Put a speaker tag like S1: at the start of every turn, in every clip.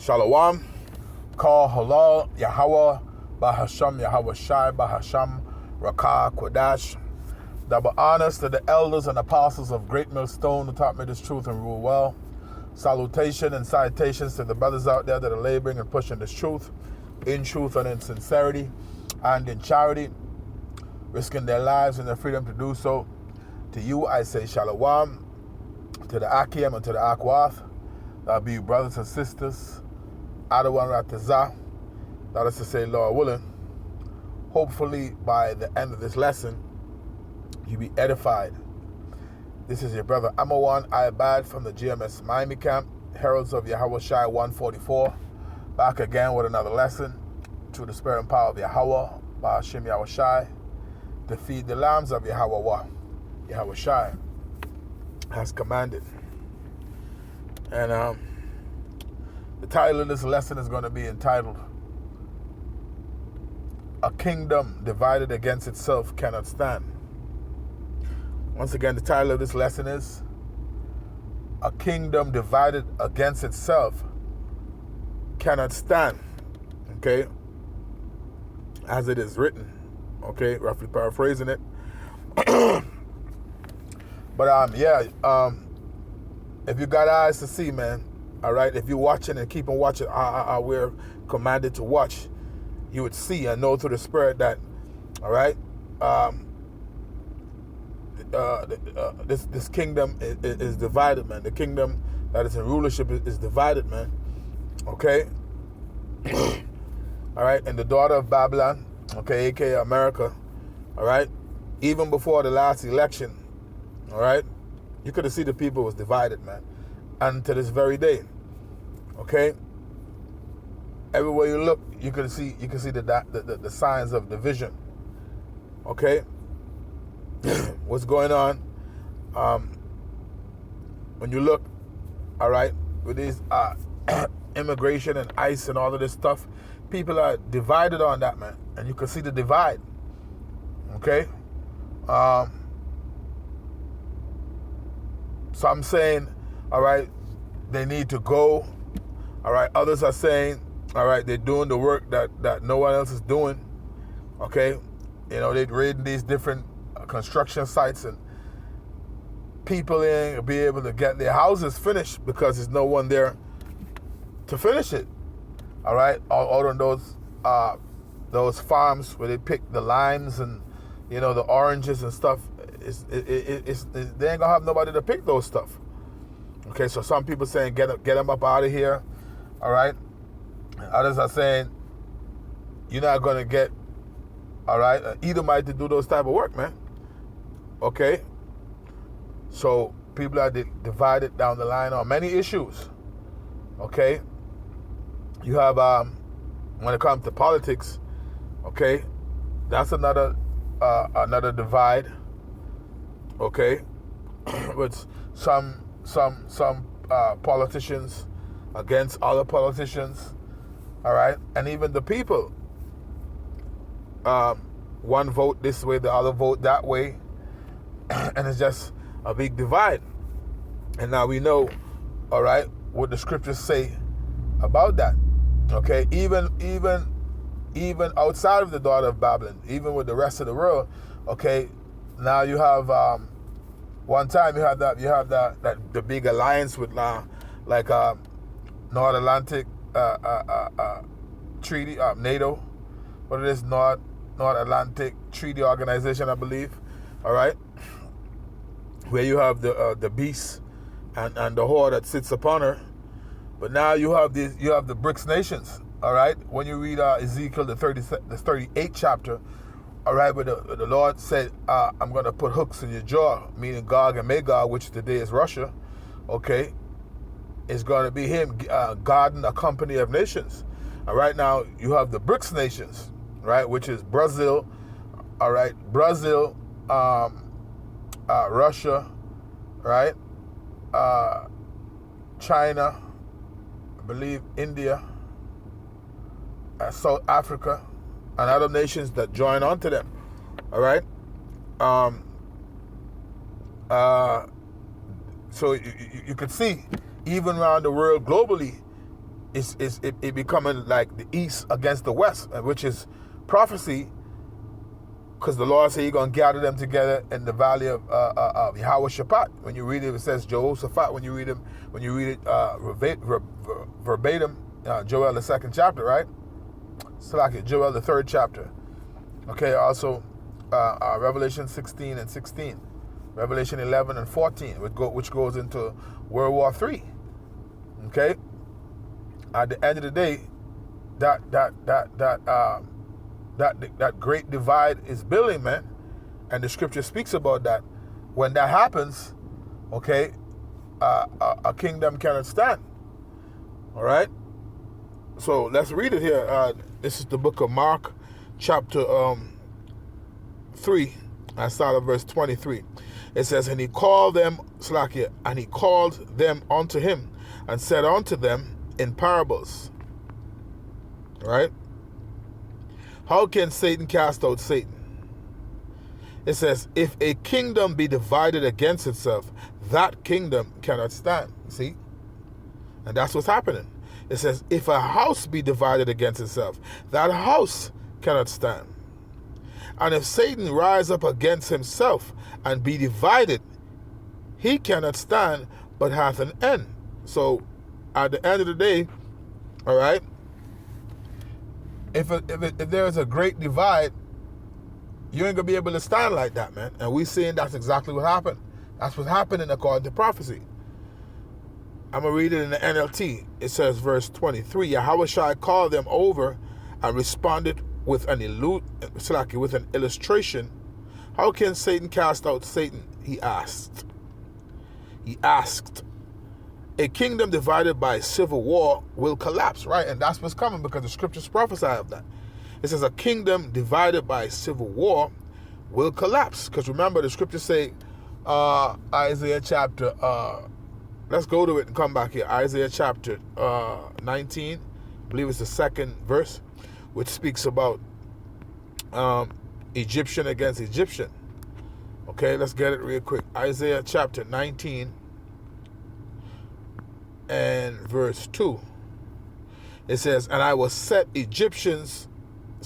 S1: Shalom. Call Halal Yahweh Bahasham Yahweh Shai Bahasham Rakah Kodash. Double honors to the elders and apostles of Great Millstone who taught me this truth and rule well. Salutation and citations to the brothers out there that are laboring and pushing this truth in truth and in sincerity and in charity, risking their lives and their freedom to do so. To you I say Shalom, to the Akim and to the Akwath. That'll be you brothers and sisters. Adawan Ratazah. That is to say, Lord willing, hopefully by the end of this lesson, you be edified. This is your brother Amawan Ayabad from the GMS Miami camp, Heralds of Yahweh Shai 144. Back again with another lesson through the spirit and power of Yahweh, Bahashim Yahweh Shai, to feed the lambs of Yahweh. Yahweh Shai has commanded. And the title of this lesson is going to be entitled, A Kingdom Divided Against Itself Cannot Stand. Once again, the title of this lesson is, A Kingdom Divided Against Itself Cannot Stand. Okay? As it is written. Okay? Roughly paraphrasing it. But if you got eyes to see, man, all right, if you're watching and keep on watching, we're commanded to watch, you would see and know through the Spirit that, all right, this kingdom is divided, man. The kingdom that is in rulership is divided, man. Okay? All right, and the daughter of Babylon, okay, aka America, all right, even before the last election, all right, you could have seen the people was divided, man. And to this very day, okay, everywhere you look, you can see the signs of division. Okay, what's going on? When you look, all right, with these immigration and ICE and all of this stuff, people are divided on that, man, and you can see the divide. Okay, so I'm saying, all right, they need to go. All right, others are saying, all right, they're doing the work that no one else is doing. Okay, you know, they're raiding these different construction sites and people ain't be able to get their houses finished because there's no one there to finish it. All right, out on those farms where they pick the limes and, you know, the oranges and stuff, they ain't gonna have nobody to pick those stuff. Okay, so some people saying get them up out of here. All right, others are saying you're not gonna get, all right, an Edomite to do those type of work, man. Okay, so people are divided down the line on many issues. Okay, you have when it comes to politics, okay, that's another divide. Okay, with some politicians against other politicians, all right, and even the people. One vote this way, the other vote that way, and it's just a big divide. And now we know, all right, what the scriptures say about that. Okay, even outside of the daughter of Babylon, even with the rest of the world. Okay, now you have one time you have the big alliance with North Atlantic Treaty, NATO. What it is, North Atlantic Treaty Organization, I believe. All right, where you have the beast and the whore that sits upon her. But now you have the BRICS nations. All right, when you read Ezekiel the 38th chapter, all right, where the Lord said, I'm going to put hooks in your jaw, meaning Gog and Magog, which today is Russia. Okay, it's going to be him guarding a company of nations. All right, now you have the BRICS nations, right, which is Brazil, all right, Russia, right, China, I believe India, South Africa, and other nations that join onto them. All right. So you could see, even around the world globally, it becoming like the east against the west, which is prophecy, because the Lord said He's going to gather them together in the valley of Yehoshaphat. When you read it, it says Jehoshaphat. When you read it verbatim, Joel the 2nd chapter, right? It's like Joel the 3rd chapter. Okay, also Revelation 16 and 16, Revelation 11 and 14, which goes into World War III. Okay, at the end of the day, that great divide is building, man, and the scripture speaks about that. When that happens, okay, a kingdom cannot stand. All right, so let's read it here. This is the book of Mark, chapter 3. I start at verse 23. It says, and he called them, Slakia, and he called them unto him, and said unto them in parables. All right. How can Satan cast out Satan? It says, if a kingdom be divided against itself, that kingdom cannot stand. See? And that's what's happening. It says, if a house be divided against itself, that house cannot stand. And if Satan rise up against himself and be divided, he cannot stand, but hath an end. So, at the end of the day, all right, if there is a great divide, you ain't going to be able to stand like that, man. And we seeing that's exactly what happened. That's what's happening according to prophecy. I'm going to read it in the NLT. It says, verse 23, Yahushua called them over and responded with an illustration. How can Satan cast out Satan? He asked. A kingdom divided by civil war will collapse, right? And that's what's coming, because the scriptures prophesy of that. It says a kingdom divided by civil war will collapse. Because remember, the scriptures say, Isaiah chapter, let's go to it and come back here. Isaiah chapter 19, I believe it's the 2nd verse, which speaks about Egyptian against Egyptian. Okay, let's get it real quick. Isaiah chapter 19 and verse 2. It says, and I will set Egyptians,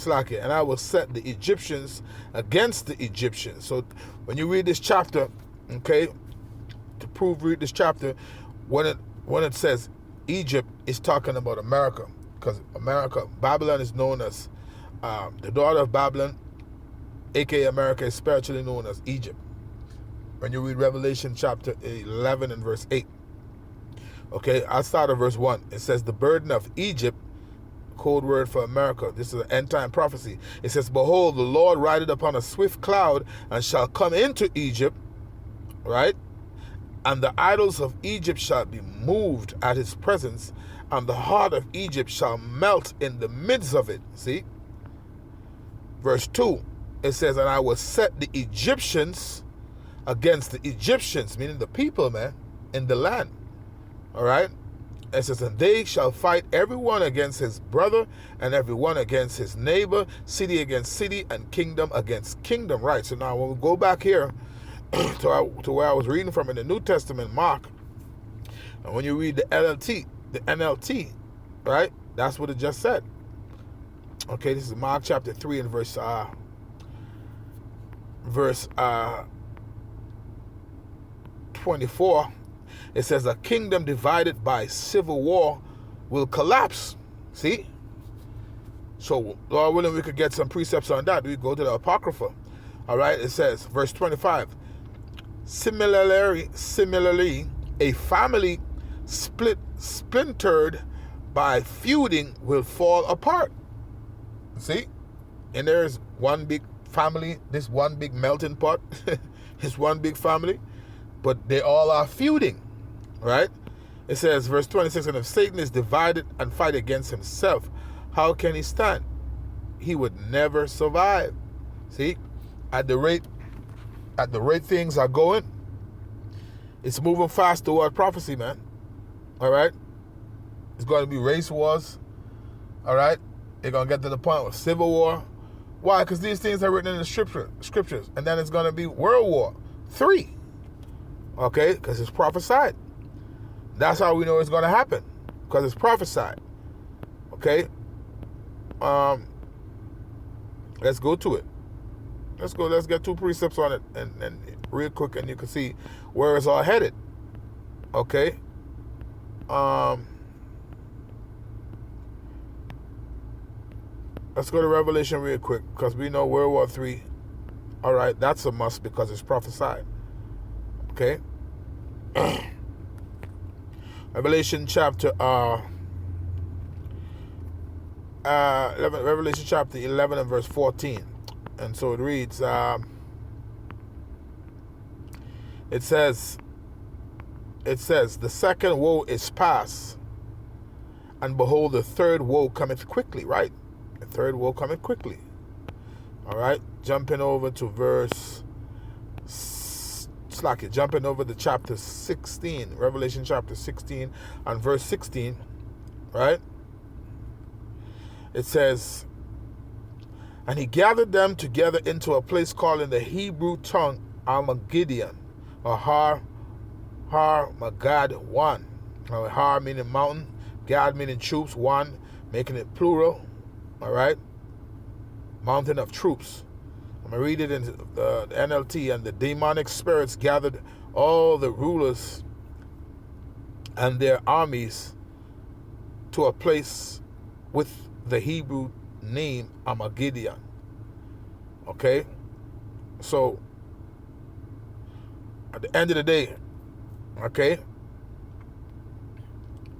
S1: and I will set the Egyptians against the Egyptians. So when you read this chapter, okay, read this chapter, when it says Egypt, it's talking about America, because America, Babylon is known as the daughter of Babylon, aka America, is spiritually known as Egypt. When you read Revelation chapter 11 and verse 8. Okay, I'll start at verse 1. It says, the burden of Egypt, code word for America. This is an end time prophecy. It says, behold, the Lord rideth upon a swift cloud and shall come into Egypt, right? And the idols of Egypt shall be moved at his presence, and the heart of Egypt shall melt in the midst of it. See? Verse 2, it says, and I will set the Egyptians against the Egyptians, meaning the people, man, in the land. All right? It says, and they shall fight everyone against his brother, and everyone against his neighbor, city against city, and kingdom against kingdom. Right? So now when we go back here to where I was reading from in the New Testament, Mark, and when you read the NLT, right? That's what it just said. Okay, this is Mark chapter 3 and verse 24. It says, a kingdom divided by civil war will collapse. See? So, Lord willing, we could get some precepts on that. We go to the Apocrypha. All right, it says, verse 25, Similarly, a family splintered by feuding will fall apart. See? And there's one big family, this one big melting pot, it's one big family, but they all are feuding. Right? It says, verse 26, and if Satan is divided and fight against himself, how can he stand? He would never survive. See? At the rate things are going, it's moving fast toward prophecy, man. All right? It's going to be race wars. All right? They're going to get to the point of civil war. Why? Because these things are written in the scriptures. And then it's going to be World War III. Okay? Because it's prophesied. That's how we know it's going to happen, because it's prophesied. Okay? Let's go to it. Let's get 2 precepts on it and real quick, and you can see where it's all headed. Okay? Let's go to Revelation real quick, because we know World War III. All right, that's a must because it's prophesied. Okay? Revelation chapter 11 and verse 14. And so it reads, it says, the second woe is past, and behold, the third woe cometh quickly, right? The third woe cometh quickly. All right, jumping over to jumping over to chapter 16, Revelation chapter 16 and verse 16, right? It says, and he gathered them together into a place called in the Hebrew tongue Armageddon, or Har-Magad one. Har meaning mountain, Gad meaning troops, one, making it plural. All right, mountain of troops. I'm going to read it in the NLT. And the demonic spirits gathered all the rulers and their armies to a place with the Hebrew name Armageddon. Okay? So, at the end of the day, okay?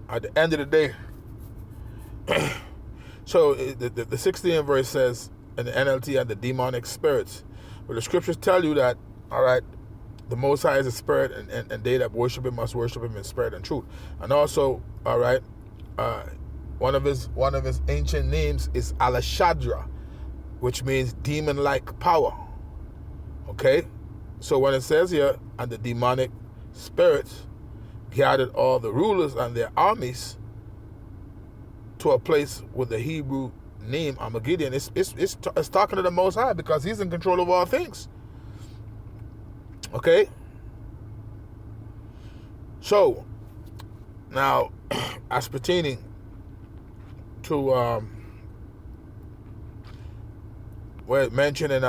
S1: At the end of the day, so the 16th verse says in the NLT, and the demonic spirits. But the scriptures tell you that, all right, the Most High is a spirit, and they that worship him must worship him in spirit and truth. And also, all right, one of his ancient names is Alashadra, which means demon-like power. Okay? So when it says here, and the demonic spirits gathered all the rulers and their armies to a place with the Hebrew name Armageddon, it's talking to the Most High, because he's in control of all things. Okay? So, now, as pertaining to where it mentioned in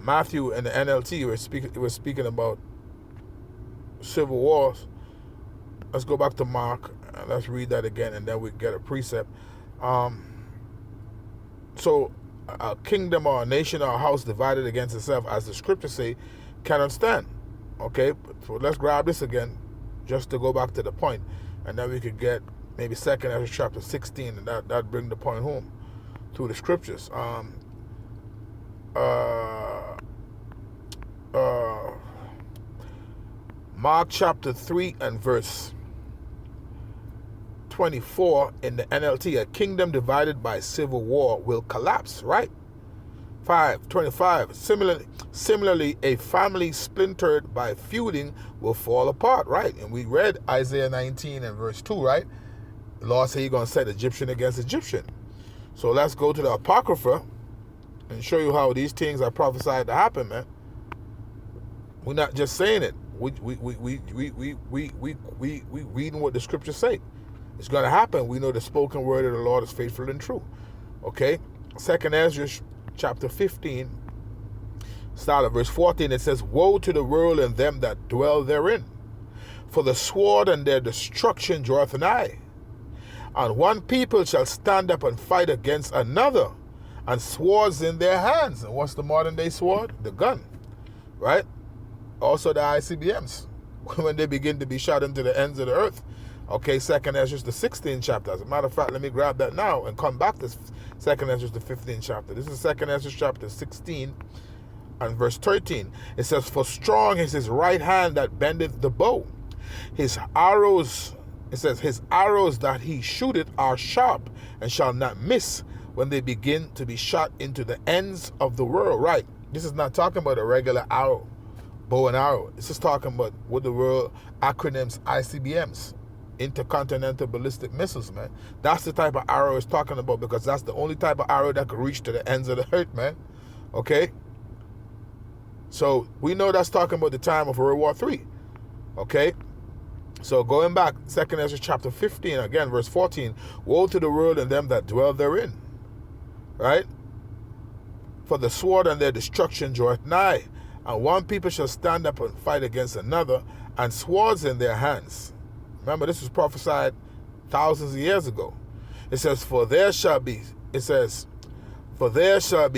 S1: Matthew and the NLT, it was speaking about civil wars. Let's go back to Mark, and let's read that again, and then we get a precept. So a kingdom or a nation or a house divided against itself, as the scriptures say, cannot stand. Okay, so let's grab this again, just to go back to the point, and then we could get maybe 2nd Ezra chapter 16, and that bring the point home through the scriptures. Mark chapter 3 and verse 24 in the NLT, a kingdom divided by civil war will collapse, right? 5:25. Similarly, a family splintered by feuding will fall apart, right? And we read Isaiah 19 and verse 2, right? The Lord said he's going to set Egyptian against Egyptian. So let's go to the Apocrypha and show you how these things are prophesied to happen, man. We're not just saying it. We reading what the scriptures say. It's going to happen. We know the spoken word of the Lord is faithful and true. Okay? 2nd Ezra chapter 15, start at verse 14. It says, woe to the world and them that dwell therein, for the sword and their destruction draweth nigh. And one people shall stand up and fight against another, and swords in their hands. And what's the modern day sword? The gun. Right? Also the ICBMs, when they begin to be shot into the ends of the earth. Okay, 2nd Ezra, the 16th chapter. As a matter of fact, let me grab that now and come back to 2nd Ezra, the 15th chapter. This is 2nd Ezra chapter 16 and verse 13. It says, for strong is his right hand that bendeth the bow. His arrows, it says, his arrows that he shooteth are sharp and shall not miss when they begin to be shot into the ends of the world. Right. This is not talking about a regular arrow, bow and arrow. This is talking about what the world acronyms ICBMs. Intercontinental ballistic missiles, man. That's the type of arrow it's talking about, because that's the only type of arrow that can reach to the ends of the earth, man. Okay? So we know that's talking about the time of World War III. Okay? So going back, 2nd Ezra chapter 15, again, verse 14, woe to the world and them that dwell therein, right? For the sword and their destruction draweth nigh, and one people shall stand up and fight against another, and swords in their hands. Remember, this was prophesied thousands of years ago. It says, for there shall be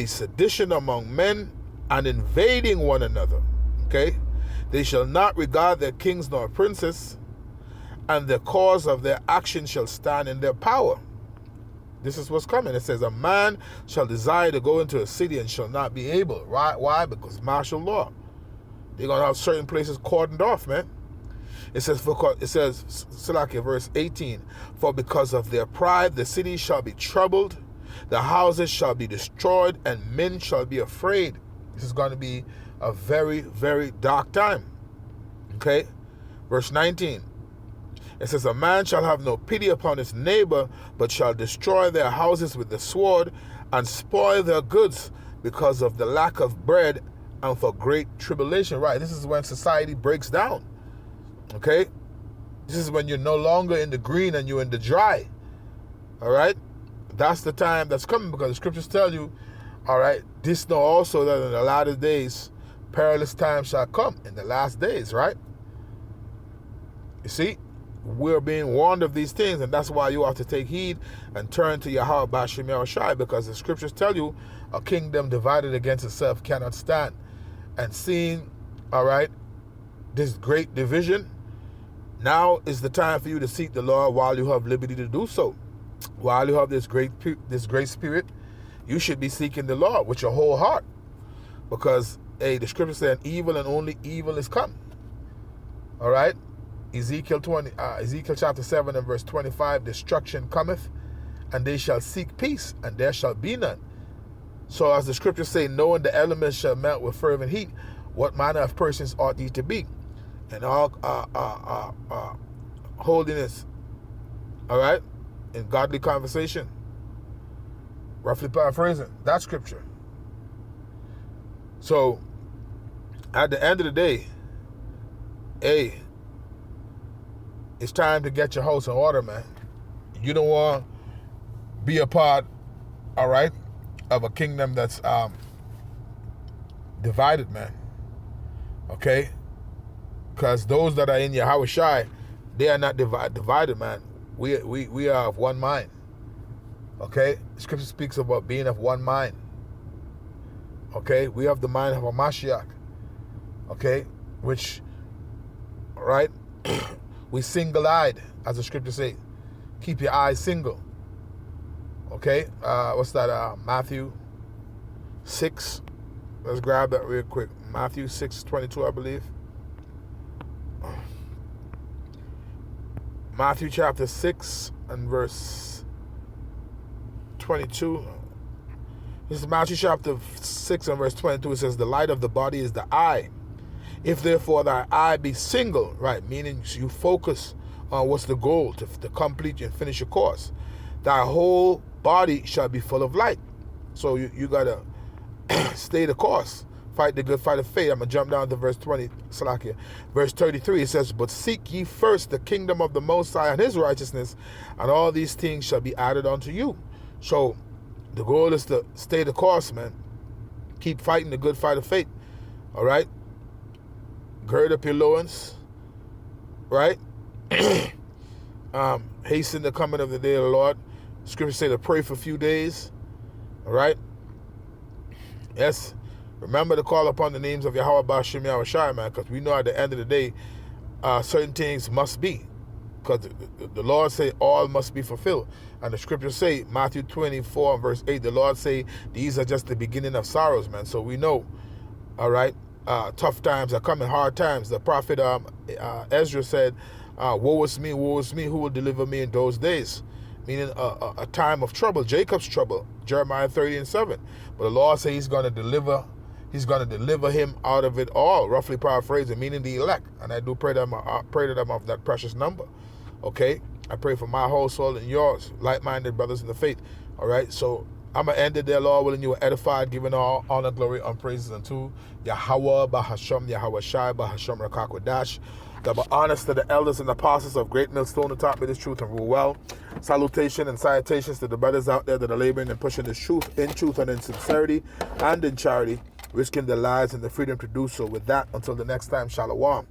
S1: sedition among men, and invading one another. Okay? They shall not regard their kings nor princes, and the cause of their action shall stand in their power. This is what's coming. It says, a man shall desire to go into a city and shall not be able. Right? Why? Because martial law. They're going to have certain places cordoned off, man. It says, Salakia, verse 18, for because of their pride the city shall be troubled, the houses shall be destroyed, and men shall be afraid. This is going to be a very, very dark time. Okay? Verse 19. It says, a man shall have no pity upon his neighbor, but shall destroy their houses with the sword, and spoil their goods because of the lack of bread and for great tribulation. Right, this is when society breaks down. Okay? This is when you're no longer in the green and you're in the dry. All right? That's the time that's coming, because the scriptures tell you, all right, this know also that in the latter days, perilous times shall come in the last days, right? You see? We're being warned of these things, and that's why you have to take heed and turn to Yahweh Bashim Yahushai, because the scriptures tell you a kingdom divided against itself cannot stand. And seeing, all right, this great division, now is the time for you to seek the Lord while you have liberty to do so. While you have this great spirit, you should be seeking the Lord with your whole heart, because the scripture said evil and only evil is come. All right? Ezekiel chapter 7 and verse 25, destruction cometh, and they shall seek peace, and there shall be none. So as the scriptures say, knowing the elements shall melt with fervent heat, what manner of persons ought ye to be? And all holiness, all right, in godly conversation. Roughly paraphrasing that scripture. So at the end of the day, it's time to get your house in order, man. You don't want to be a part, all right, of a kingdom that's divided, man. Okay? Because those that are in Yahushai, they are not divided, man. We are of one mind. Okay? Scripture speaks about being of one mind. Okay? We have the mind of a Mashiach. Okay? Which, all right, we single-eyed, as the scripture say. Keep your eyes single. Okay? What's that? Matthew 6. Let's grab that real quick. Matthew 6:22, I believe. Matthew chapter 6 and verse 22. This is Matthew chapter 6 and verse 22. It says, the light of the body is the eye. If therefore thy eye be single, right, meaning you focus on what's the goal, to complete and finish your course, thy whole body shall be full of light. So you got to stay the course. Fight the good fight of faith. I'm going to jump down to verse 20, Salakia. Verse 33, it says, but seek ye first the kingdom of the Most High and his righteousness, and all these things shall be added unto you. So the goal is to stay the course, man. Keep fighting the good fight of faith. All right? Gird up your loins. Right? Hasten the coming of the day of the Lord. Scripture say to pray for a few days. All right? Yes. Remember to call upon the names of Yahweh Bashim Yahushai, man, because we know at the end of the day, certain things must be. Because the Lord say all must be fulfilled. And the scriptures say, Matthew 24 and verse 8, the Lord say, these are just the beginning of sorrows, man. So we know, all right, tough times are coming, hard times. The prophet Ezra said, woe is me, who will deliver me in those days? Meaning a time of trouble, Jacob's trouble, Jeremiah 30 and 7. But the Lord says he's going to deliver him out of it all, roughly paraphrasing, meaning the elect. And I do pray that I'm of that precious number. Okay? I pray for my whole soul and yours, like-minded brothers in the faith. All right? So I'm going to end it there, Lord willing. You were edified, giving all honor, glory, and praises unto Yahweh, Bahasham, Yahweh Shai, Bahasham Rakakwadash. Double honors to the elders and apostles of Great Millstone who taught me this truth and rule well. Salutation and salutations to the brothers out there that are laboring and pushing this truth in truth and in sincerity and in charity, risking their lives and the freedom to do so. With that, until the next time, Shalom.